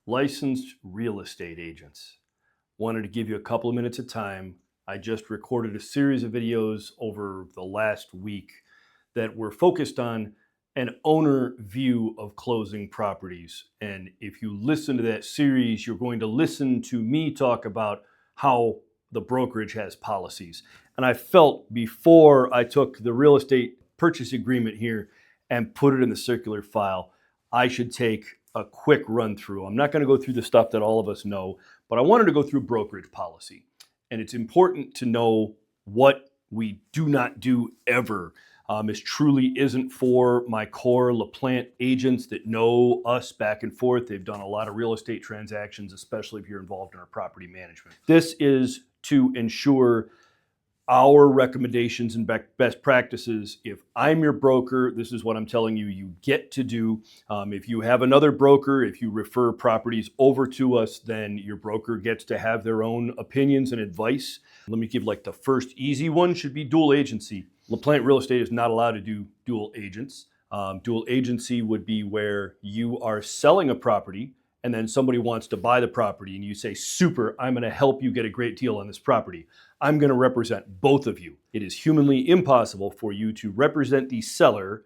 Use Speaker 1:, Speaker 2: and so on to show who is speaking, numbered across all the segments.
Speaker 1: Licensed real estate agents. Wanted to give you a couple of minutes of time. I just recorded a series of videos over the last week that were focused on an owner view of closing properties. And if you listen to that series, you're going to listen to me talk about how the brokerage has policies. And I felt before I took the real estate purchase agreement here and put it in the circular file, I should take a quick run through. I'm not going to go through the stuff that all of us know, but I wanted to go through brokerage policy. And it's important to know what we do not do ever. This truly isn't for my core LaPlante agents that know us back and forth. They've done a lot of real estate transactions, especially if you're involved in our property management. This is to ensure our recommendations and best practices. If I'm your broker, this is what I'm telling you you get to do. If you have another broker, if you refer properties over to us, then your broker gets to have their own opinions and advice. Let me give like the first easy one should be dual agency. LaPlante Real Estate is not allowed to do dual agents. Dual agency would be where you are selling a property and then somebody wants to buy the property and you say, super, I'm going to help you get a great deal on this property. I'm going to represent both of you. It is humanly impossible for you to represent the seller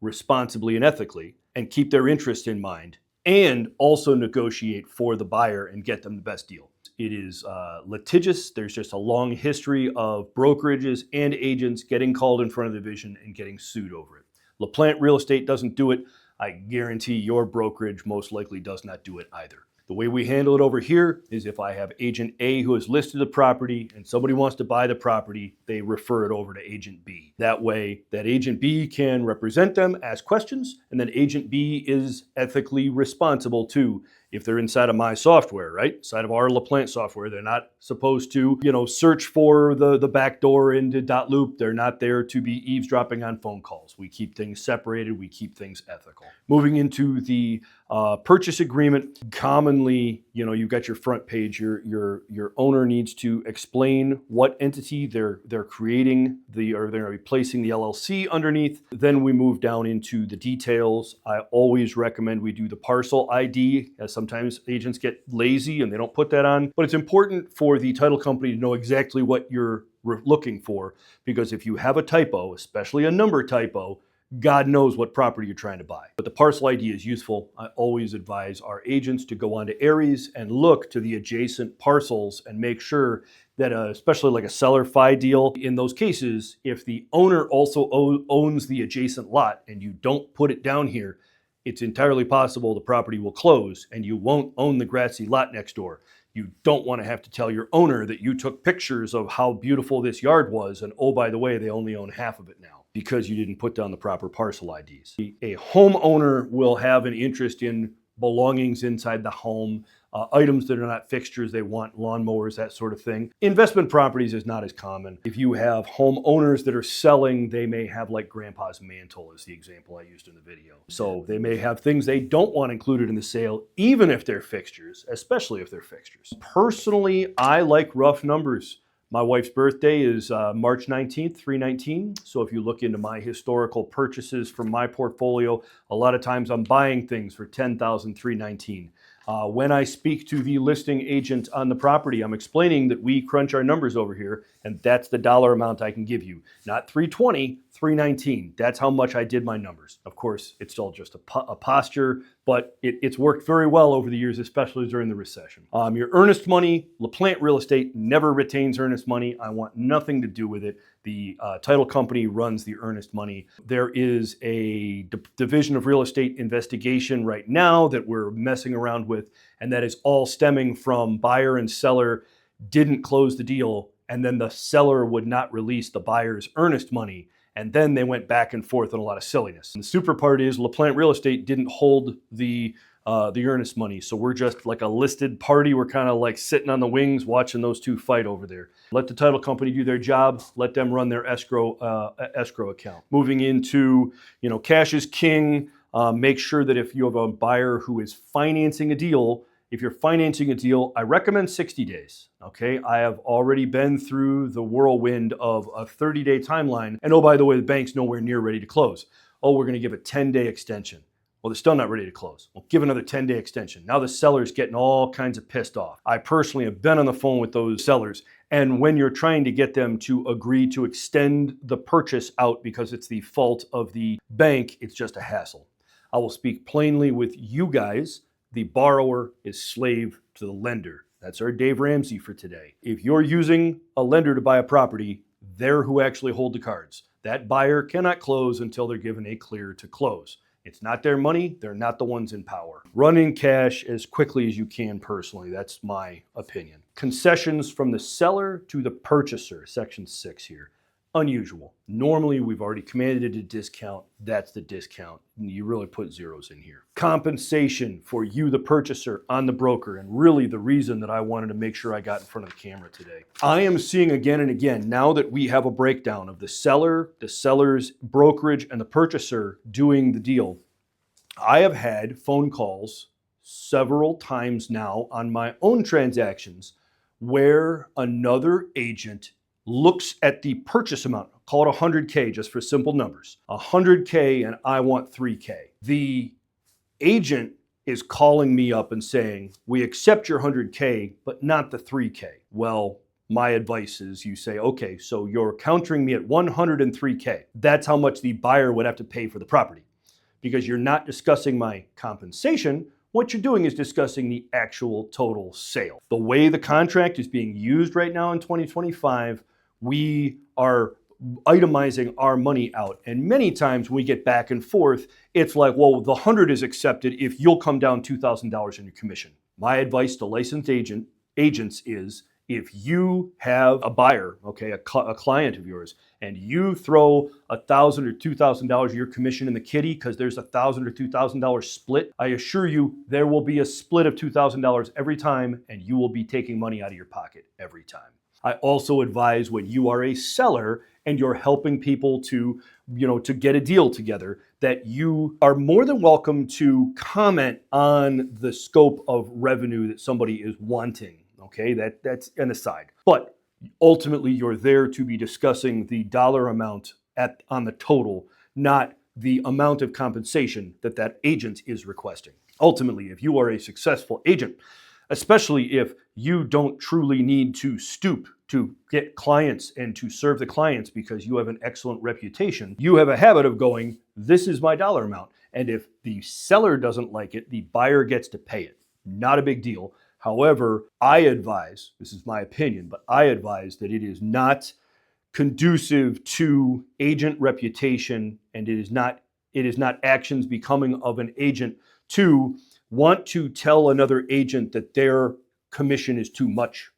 Speaker 1: responsibly and ethically and keep their interest in mind and also negotiate for the buyer and get them the best deal. It is litigious. There's just a long history of brokerages and agents getting called in front of the division and getting sued over it. LaPlante Real Estate doesn't do it. I guarantee your brokerage most likely does not do it either. The way we handle it over here is if I have agent A who has listed the property and somebody wants to buy the property, they refer it over to agent B. That way, that agent B can represent them, ask questions, and then agent B is ethically responsible too. If they're inside of my software, right? Inside of our LaPlante software, they're not supposed to, search for the back door into .loop. They're not there to be eavesdropping on phone calls. We keep things separated. We keep things ethical. Moving into the purchase agreement, commonly, you've got your front page. Your owner needs to explain what entity they're creating or they're replacing the LLC underneath. Then we move down into the details. I always recommend we do the parcel ID, as sometimes agents get lazy and they don't put that on. But it's important for the title company to know exactly what you're looking for, because if you have a typo, especially a number typo, God knows what property you're trying to buy. But the parcel ID is useful. I always advise our agents to go onto Aries and look to the adjacent parcels and make sure that, especially like a seller fi deal, in those cases, if the owner also owns the adjacent lot and you don't put it down here, it's entirely possible the property will close and you won't own the grassy lot next door. You don't want to have to tell your owner that you took pictures of how beautiful this yard was and, oh, by the way, they only own half of it now because you didn't put down the proper parcel IDs. A homeowner will have an interest in belongings inside the home, items that are not fixtures. They want lawnmowers, that sort of thing. Investment properties is not as common. If you have homeowners that are selling, they may have like grandpa's mantle is the example I used in the video. So they may have things they don't want included in the sale, even if they're fixtures, especially if they're fixtures. Personally, I like rough numbers. My wife's birthday is March 19th, 319. So if you look into my historical purchases from my portfolio, a lot of times I'm buying things for $10,319. When I speak to the listing agent on the property, I'm explaining that we crunch our numbers over here, and that's the dollar amount I can give you. Not 320, 319. That's how much I did my numbers. Of course, it's still just a posture, but it's worked very well over the years, especially during the recession. Your earnest money, LaPlante Real Estate never retains earnest money. I want nothing to do with it. The title company runs the earnest money. There is a division of real estate investigation right now that we're messing around with, and that is all stemming from buyer and seller didn't close the deal, and then the seller would not release the buyer's earnest money. And then they went back and forth on a lot of silliness. And the super part is LaPlante Real Estate didn't hold the earnest money. So we're just like a listed party. We're kind of like sitting on the wings watching those two fight over there. Let the title company do their job. Let them run their escrow account. Moving into, cash is king. Make sure that if you have a buyer who is financing a deal, if you're financing a deal, I recommend 60 days, okay? I have already been through the whirlwind of a 30-day timeline. And oh, by the way, the bank's nowhere near ready to close. Oh, we're gonna give a 10-day extension. Well, they're still not ready to close. Well, give another 10-day extension. Now the seller's getting all kinds of pissed off. I personally have been on the phone with those sellers, and when you're trying to get them to agree to extend the purchase out because it's the fault of the bank, it's just a hassle. I will speak plainly with you guys. The borrower is slave to the lender. That's our Dave Ramsey for today. If you're using a lender to buy a property, they're who actually hold the cards. That buyer cannot close until they're given a clear to close. It's not their money. They're not the ones in power. Run in cash as quickly as you can personally. That's my opinion. Concessions from the seller to the purchaser, section 6 here. Unusual. Normally, we've already commanded a discount. That's the discount. You really put zeros in here. Compensation for you, the purchaser, on the broker, and really the reason that I wanted to make sure I got in front of the camera today. I am seeing again and again, now that we have a breakdown of the seller, the seller's brokerage, and the purchaser doing the deal, I have had phone calls several times now on my own transactions where another agent looks at the purchase amount, call it $100K just for simple numbers, $100K and I want $3K. The agent is calling me up and saying, we accept your $100K, but not the $3K. Well, my advice is you say, okay, so you're countering me at $103K. That's how much the buyer would have to pay for the property. Because you're not discussing my compensation, what you're doing is discussing the actual total sale. The way the contract is being used right now in 2025, we are itemizing our money out. And many times when we get back and forth, it's like, well, the 100 is accepted if you'll come down $2,000 in your commission. My advice to licensed agents is, if you have a buyer, okay, a client of yours, and you throw $1,000 or $2,000 of your commission in the kitty because there's $1,000 or $2,000 split, I assure you there will be a split of $2,000 every time, and you will be taking money out of your pocket every time. I also advise when you are a seller and you're helping people to get a deal together, that you are more than welcome to comment on the scope of revenue that somebody is wanting. Okay, that's an aside. But ultimately, you're there to be discussing the dollar amount on the total, not the amount of compensation that agent is requesting. Ultimately, if you are a successful agent, especially if you don't truly need to stoop to get clients and to serve the clients because you have an excellent reputation, you have a habit of going, this is my dollar amount. And if the seller doesn't like it, the buyer gets to pay it. Not a big deal. However, I advise, this is my opinion, but I advise that it is not conducive to agent reputation, and it is not actions becoming of an agent to want to tell another agent that their commission is too much.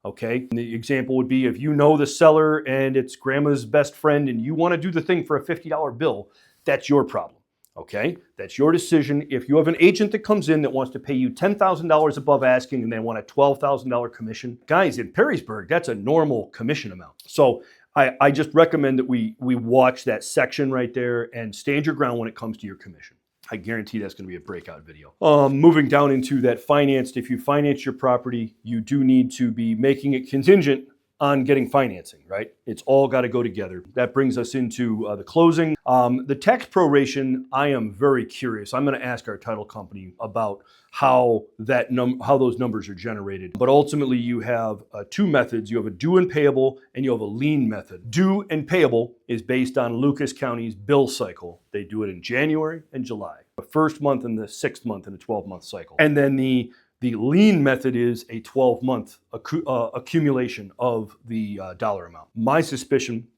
Speaker 1: Okay? And the example would be if you know the seller and it's grandma's best friend and you want to do the thing for a $50 bill, that's your problem. Okay, that's your decision. If you have an agent that comes in that wants to pay you $10,000 above asking and they want a $12,000 commission, guys, in Perrysburg, that's a normal commission amount. So I just recommend that we watch that section right there and stand your ground when it comes to your commission. I guarantee that's going to be a breakout video. Moving down into that financed, if you finance your property, you do need to be making it contingent on getting financing, right? It's all got to go together. That brings us into the closing. The tax proration, I am very curious. I'm going to ask our title company about how those numbers are generated. But ultimately, you have two methods. You have a due and payable, and you have a lien method. Due and payable is based on Lucas County's bill cycle. They do it in January and July, the first month and the 6th month in a 12-month cycle. And then the lien method is a 12-month accumulation of the dollar amount. My suspicion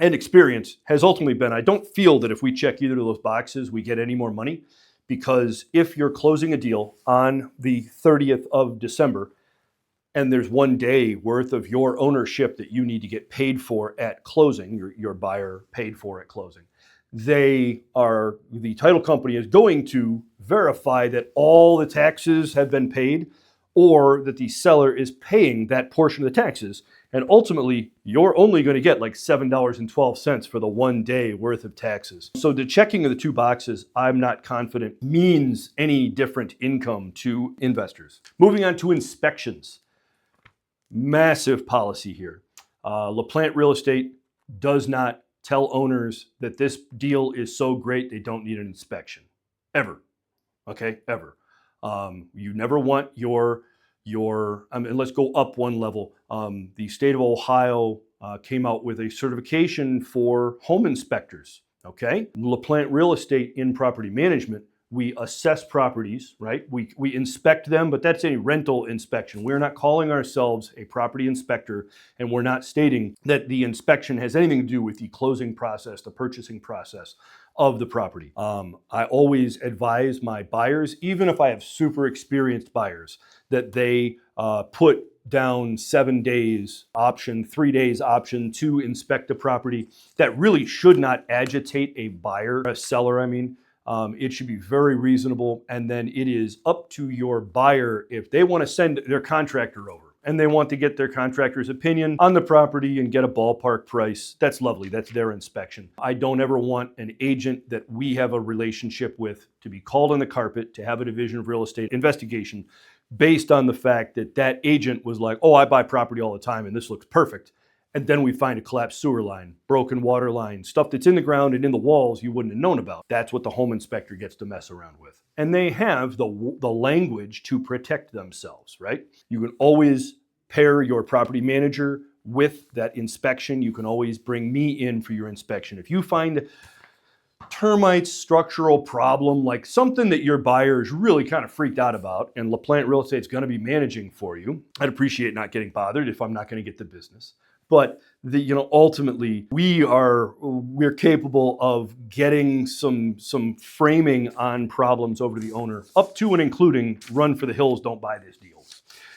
Speaker 1: and experience has ultimately been, I don't feel that if we check either of those boxes, we get any more money, because if you're closing a deal on the 30th of December and there's 1 day worth of your ownership that you need to get paid for at closing, your buyer paid for at closing, the title company is going to verify that all the taxes have been paid, or that the seller is paying that portion of the taxes. And ultimately, you're only going to get like $7.12 for the 1 day worth of taxes. So the checking of the two boxes, I'm not confident means any different income to investors. Moving on to inspections. Massive policy here. LaPlante Real Estate does not tell owners that this deal is so great they don't need an inspection. ever. Okay, ever. You never want and let's go up one level. The state of Ohio came out with a certification for home inspectors. Okay, LaPlante Real Estate in property management, we assess properties, right? We inspect them, but that's a rental inspection. We're not calling ourselves a property inspector, and we're not stating that the inspection has anything to do with the closing process, the purchasing process of the property. I always advise my buyers, even if I have super experienced buyers, that they put down 7 days option, 3 days option to inspect the property. That really should not agitate a buyer, a seller, I mean. It should be very reasonable, and then it is up to your buyer if they want to send their contractor over and they want to get their contractor's opinion on the property and get a ballpark price. That's lovely. That's their inspection. I don't ever want an agent that we have a relationship with to be called on the carpet to have a division of real estate investigation based on the fact that that agent was like, oh, I buy property all the time and this looks perfect. And then we find a collapsed sewer line, broken water line, stuff that's in the ground and in the walls you wouldn't have known about. That's what the home inspector gets to mess around with. And they have the language to protect themselves, right? You can always pair your property manager with that inspection. You can always bring me in for your inspection. If you find termites, structural problem, like something that your buyer is really kind of freaked out about, and LaPlante Real Estate is going to be managing for you, I'd appreciate not getting bothered if I'm not going to get the business. But ultimately, we're capable of getting some framing on problems over to the owner, up to and including run for the hills, don't buy this deal.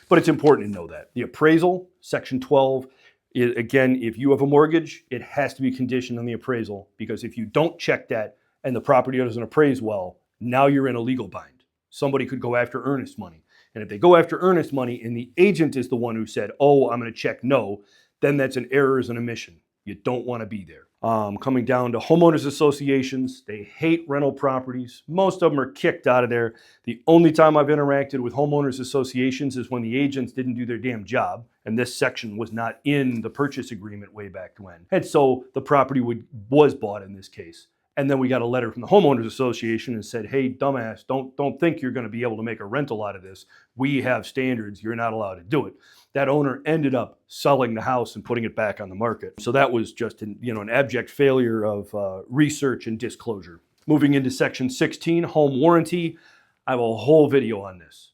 Speaker 1: But it's important to know that. The appraisal, Section 12, again, if you have a mortgage, it has to be conditioned on the appraisal, because if you don't check that and the property doesn't appraise well, now you're in a legal bind. Somebody could go after earnest money. And if they go after earnest money and the agent is the one who said, oh, I'm going to check no, then that's an error as an omission. You don't want to be there. Coming down to homeowners associations, they hate rental properties. Most of them are kicked out of there. The only time I've interacted with homeowners associations is when the agents didn't do their damn job, and this section was not in the purchase agreement way back when. And so the property was bought in this case. And then we got a letter from the homeowners association and said, hey, dumbass, don't think you're going to be able to make a rental out of this. We have standards. You're not allowed to do it. That owner ended up selling the house and putting it back on the market. So that was just an abject failure of research and disclosure. Moving into Section 16, home warranty. I have a whole video on this.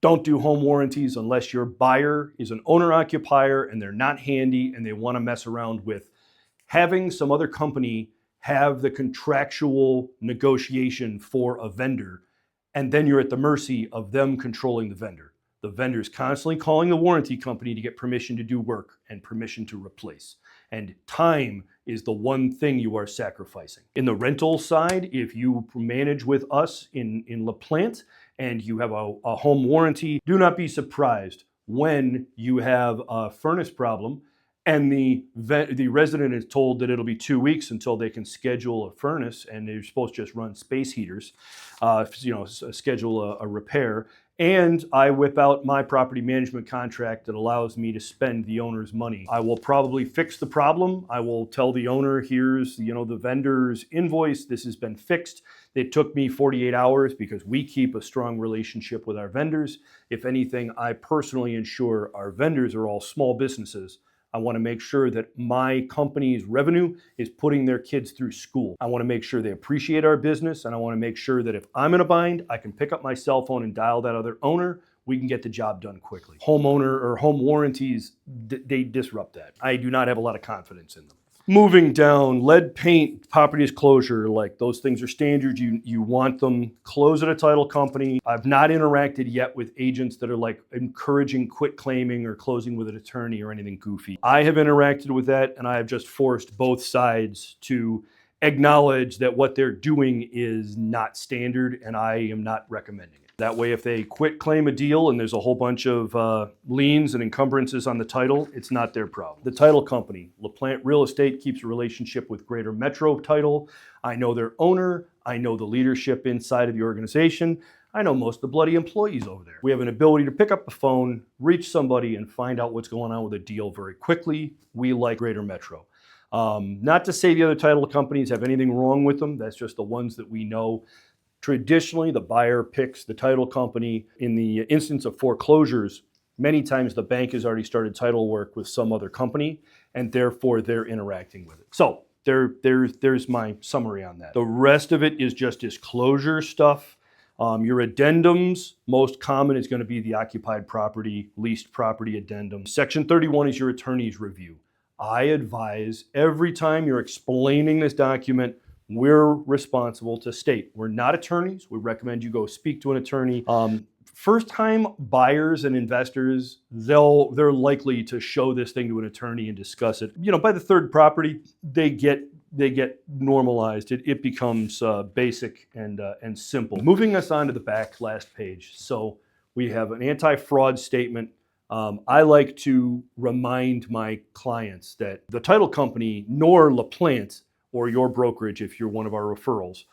Speaker 1: Don't do home warranties unless your buyer is an owner-occupier and they're not handy and they want to mess around with having some other company have the contractual negotiation for a vendor, and then you're at the mercy of them controlling the vendor. The vendor's constantly calling the warranty company to get permission to do work and permission to replace. And time is the one thing you are sacrificing. In the rental side, if you manage with us in LaPlante and you have a home warranty, do not be surprised when you have a furnace problem and the resident is told that it'll be 2 weeks until they can schedule a furnace, and they're supposed to just run space heaters, schedule a repair. And I whip out my property management contract that allows me to spend the owner's money. I will probably fix the problem. I will tell the owner, here's the vendor's invoice. This has been fixed. It took me 48 hours because we keep a strong relationship with our vendors. If anything, I personally ensure our vendors are all small businesses. I want to make sure that my company's revenue is putting their kids through school. I want to make sure they appreciate our business, and I want to make sure that if I'm in a bind, I can pick up my cell phone and dial that other owner. We can get the job done quickly. Homeowner or home warranties, they disrupt that. I do not have a lot of confidence in them. Moving down, lead paint, property disclosure, like those things are standard. You want them. Close at a title company. I've not interacted yet with agents that are like encouraging quit claiming or closing with an attorney or anything goofy. I have interacted with that, and I have just forced both sides to acknowledge that what they're doing is not standard, and I am not recommending it. That way, if they quit claim a deal and there's a whole bunch of liens and encumbrances on the title, it's not their problem. The title company, LaPlante Real Estate, keeps a relationship with Greater Metro Title. I know their owner. I know the leadership inside of the organization. I know most of the bloody employees over there. We have an ability to pick up the phone, reach somebody, and find out what's going on with a deal very quickly. We like Greater Metro. Not to say the other title companies have anything wrong with them. That's just the ones that we know. Traditionally, the buyer picks the title company. In the instance of foreclosures, many times the bank has already started title work with some other company, and therefore they're interacting with it. So there's my summary on that. The rest of it is just disclosure stuff. Your addendums, most common is going to be the occupied property, leased property addendum. Section 31 is your attorney's review. I advise every time you're explaining this document, we're responsible to state. We're not attorneys. We recommend you go speak to an attorney. First-time buyers and investors, they're likely to show this thing to an attorney and discuss it. By the third property, they get normalized. It becomes basic and simple. Moving us on to the back last page. So we have an anti-fraud statement. I like to remind my clients that the title company, nor LaPlante or your brokerage, if you're one of our referrals,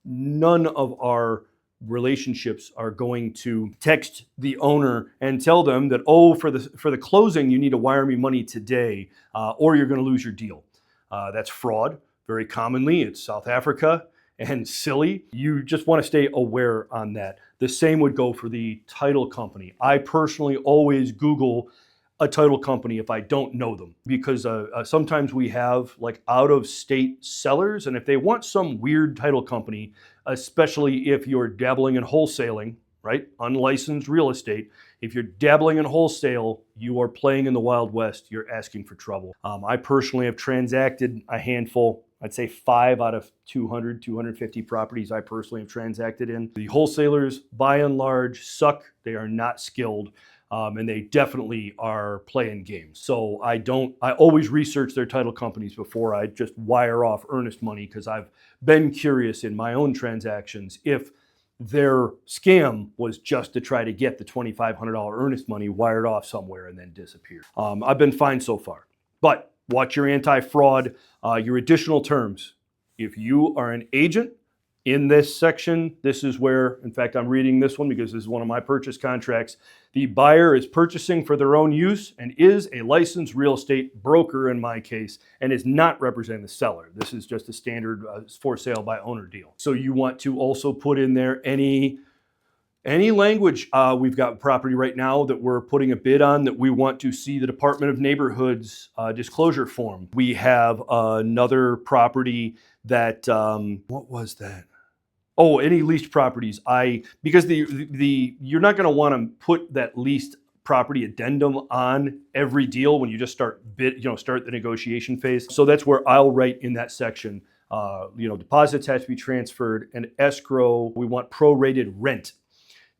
Speaker 1: none of our relationships are going to text the owner and tell them that, for the closing, you need to wire me money today, or you're going to lose your deal. That's fraud. Very commonly, it's South Africa and silly. You just want to stay aware on that. The same would go for the title company. I personally always Google a title company if I don't know them, because sometimes we have like out-of-state sellers, and if they want some weird title company, especially if you're dabbling in wholesaling, right? Unlicensed real estate. If you're dabbling in wholesale, you are playing in the Wild West. You're asking for trouble. I personally have transacted a handful, I'd say 5 out of 200, 250 properties I personally have transacted in. The wholesalers, by and large, suck. They are not skilled. And they definitely are playing games. So I always research their title companies before I just wire off Earnest money, because I've been curious in my own transactions if their scam was just to try to get the $2,500 Earnest money wired off somewhere and then disappear. I've been fine so far. But watch your anti-fraud, your additional terms. If you are an agent, in this section, this is where, in fact, I'm reading this one because this is one of my purchase contracts. The buyer is purchasing for their own use and is a licensed real estate broker in my case, and is not representing the seller. This is just a standard for sale by owner deal. So you want to also put in there any language. We've got property right now that we're putting a bid on that we want to see the Department of Neighborhood's disclosure form. We have another property that, what was that? Oh, any leased properties. Because you're not going to want to put that leased property addendum on every deal when you just start the negotiation phase. So that's where I'll write in that section. Deposits have to be transferred, and escrow. We want prorated rent.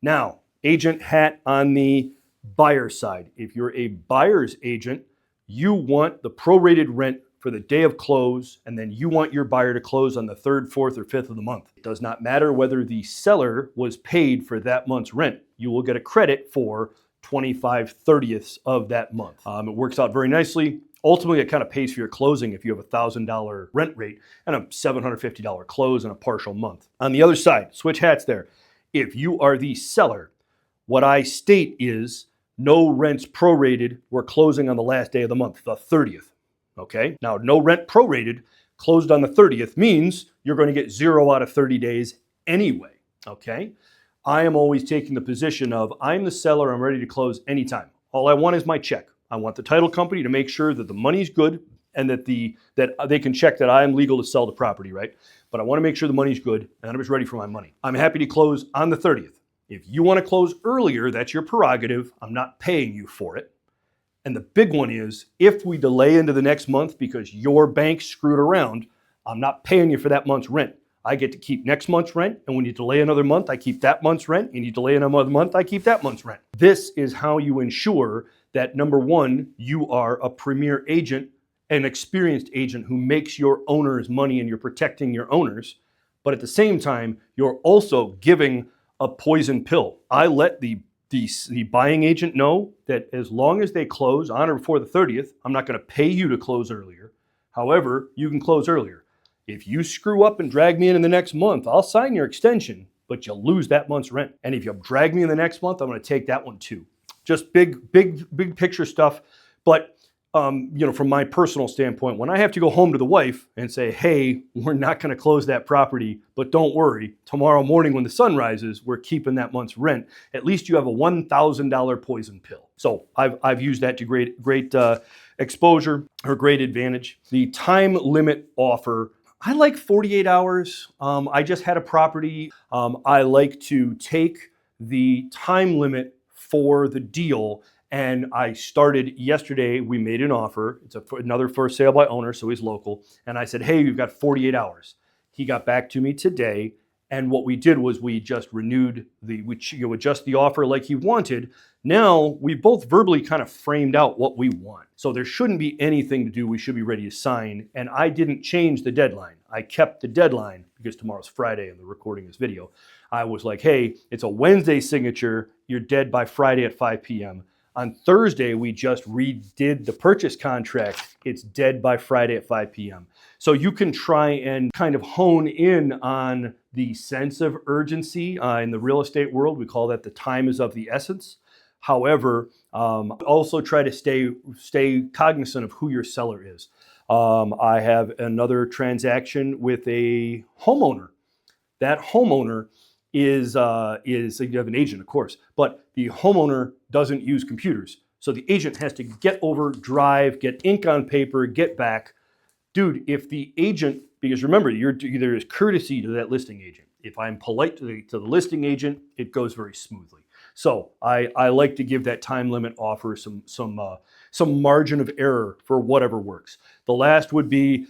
Speaker 1: Now, agent hat on the buyer side. If you're a buyer's agent, you want the prorated rent for the day of close, and then you want your buyer to close on the 3rd, 4th, or 5th of the month. It does not matter whether the seller was paid for that month's rent. You will get a credit for 25/30ths of that month. It works out very nicely. Ultimately, it kind of pays for your closing if you have a $1,000 rent rate and a $750 close in a partial month. On the other side, switch hats there. If you are the seller, what I state is no rents prorated. We're closing on the last day of the month, the 30th. Okay, now no rent prorated, closed on the 30th means you're going to get 0 out of 30 days anyway. Okay, I am always taking the position of I'm the seller, I'm ready to close anytime. All I want is my check. I want the title company to make sure that the money's good and that they can check that I am legal to sell the property, right? But I want to make sure the money's good and I'm just ready for my money. I'm happy to close on the 30th. If you want to close earlier, that's your prerogative. I'm not paying you for it. And the big one is, if we delay into the next month because your bank screwed around, I'm not paying you for that month's rent. I get to keep next month's rent, and when you delay another month, I keep that month's rent, and you delay another month, I keep that month's rent. This is how you ensure that, number one, you are a premier agent, an experienced agent who makes your owners money and you're protecting your owners, but at the same time, you're also giving a poison pill. I let the buying agent know that as long as they close on or before the 30th, I'm not going to pay you to close earlier. However, you can close earlier. If you screw up and drag me in the next month, I'll sign your extension, but you'll lose that month's rent. And if you drag me in the next month, I'm going to take that one too. Just big picture stuff. But from my personal standpoint, when I have to go home to the wife and say, hey, we're not going to close that property, but don't worry, tomorrow morning when the sun rises, we're keeping that month's rent. At least you have a $1,000 poison pill. So I've used that to great exposure or great advantage. The time limit offer, I like 48 hours. I just had a property. I like to take the time limit for the deal. And I started yesterday, we made an offer. It's another for sale by owner, so he's local. And I said, hey, you've got 48 hours. He got back to me today. And what we did was we just renewed adjust the offer like he wanted. Now we both verbally kind of framed out what we want. So there shouldn't be anything to do. We should be ready to sign. And I didn't change the deadline. I kept the deadline because tomorrow's Friday and they're recording this video. I was like, hey, it's a Wednesday signature. You're dead by Friday at 5 p.m. On Thursday, we just redid the purchase contract. It's dead by Friday at 5 p.m. So you can try and kind of hone in on the sense of urgency. In the real estate world, we call that the time is of the essence. However, also try to stay cognizant of who your seller is. I have another transaction with a homeowner. That homeowner is you have an agent, of course, but the homeowner doesn't use computers. So the agent has to get over, drive, get ink on paper, get back. Dude, if the agent, because remember, there is courtesy to that listing agent. If I'm polite to the listing agent, it goes very smoothly. So I like to give that time limit offer some margin of error for whatever works. The last would be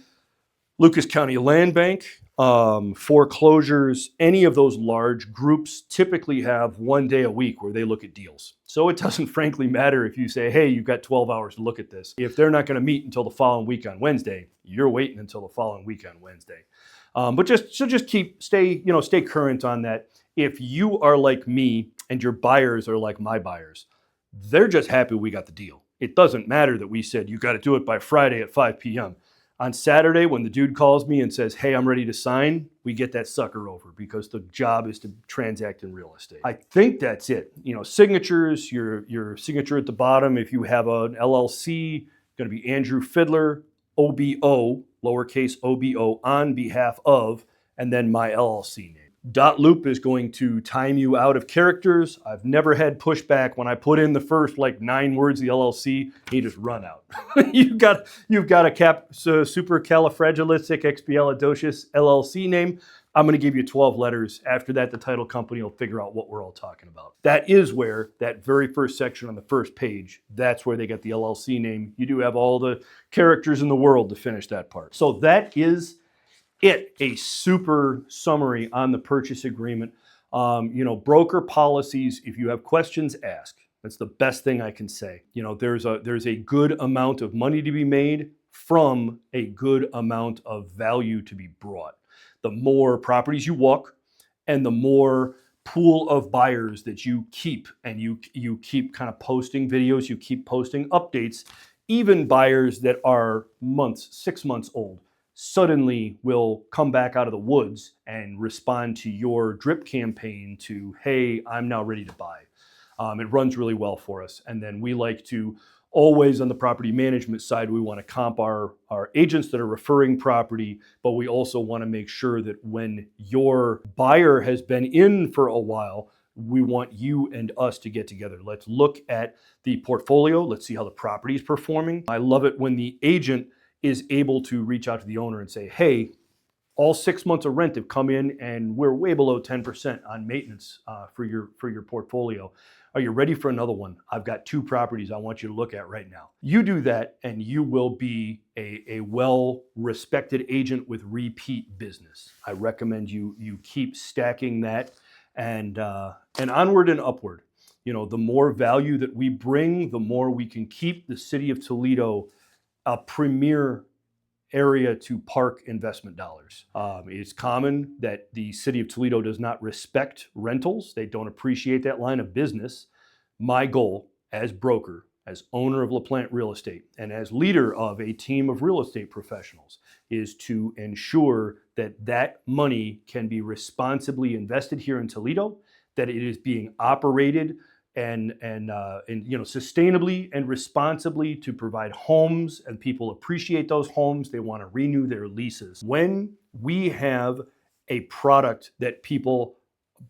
Speaker 1: Lucas County Land Bank. Foreclosures, any of those large groups typically have 1 day a week where they look at deals. So it doesn't frankly matter if you say, hey, you've got 12 hours to look at this. If they're not going to meet until the following week on Wednesday, you're waiting until the following week on Wednesday. But just stay current on that. If you are like me and your buyers are like my buyers, they're just happy we got the deal. It doesn't matter that we said you got to do it by Friday at 5 p.m. On Saturday, when the dude calls me and says, hey, I'm ready to sign, we get that sucker over because the job is to transact in real estate. I think that's it. Signatures, your signature at the bottom. If you have an LLC, going to be Andrew Fidler, OBO, lowercase OBO, on behalf of, and then my LLC name. Dot loop is going to time you out of characters. I've never had pushback when I put in the first 9 words of the LLC, he just run out. you've got a supercalifragilisticexpialidocious LLC name. I'm going to give you 12 letters. After that, the title company will figure out what we're all talking about. That is where that very first section on the first page, that's where they get the LLC name. You do have all the characters in the world to finish that part. So that is a super summary on the purchase agreement. Broker policies, if you have questions, ask. That's the best thing I can say. There's a good amount of money to be made from a good amount of value to be brought. The more properties you walk and the more pool of buyers that you keep, and you keep kind of posting videos, you keep posting updates, even buyers that are 6 months old suddenly will come back out of the woods and respond to your drip campaign to, hey, I'm now ready to buy. It runs really well for us. And then we like to always, on the property management side, we want to comp our agents that are referring property, but we also want to make sure that when your buyer has been in for a while, we want you and us to get together. Let's look at the portfolio. Let's see how the property is performing. I love it when the agent is able to reach out to the owner and say, hey, all 6 months of rent have come in and we're way below 10% on maintenance for your portfolio. Are you ready for another one? I've got 2 properties I want you to look at right now. You do that and you will be a well-respected agent with repeat business. I recommend you keep stacking that and onward and upward. The more value that we bring, the more we can keep the city of Toledo a premier area to park investment dollars. It's common that the city of Toledo does not respect rentals. They don't appreciate that line of business. My goal as broker, as owner of LaPlante Real Estate, and as leader of a team of real estate professionals is to ensure that that money can be responsibly invested here in Toledo, that it is being operated and sustainably and responsibly to provide homes, and people appreciate those homes. They want to renew their leases. When we have a product that people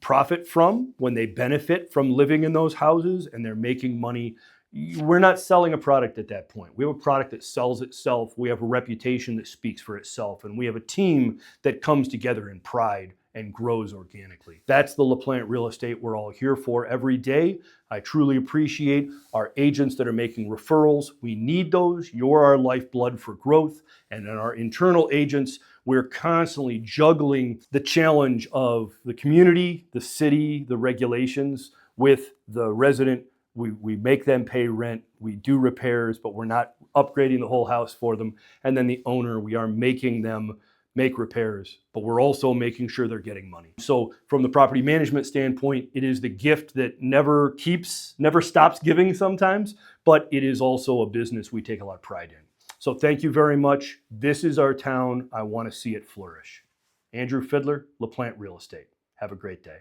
Speaker 1: profit from, when they benefit from living in those houses and they're making money, we're not selling a product at that point. We have a product that sells itself. We have a reputation that speaks for itself, and we have a team that comes together in pride and grows organically. That's the LaPlante Real Estate we're all here for every day. I truly appreciate our agents that are making referrals. We need those. You're our lifeblood for growth. And in our internal agents, we're constantly juggling the challenge of the community, the city, the regulations with the resident. We make them pay rent, we do repairs, but we're not upgrading the whole house for them. And then the owner, we are making them make repairs, but we're also making sure they're getting money. So from the property management standpoint, it is the gift that never stops giving sometimes, but it is also a business we take a lot of pride in. So thank you very much. This is our town. I want to see it flourish. Andrew Fidler, LaPlante Real Estate. Have a great day.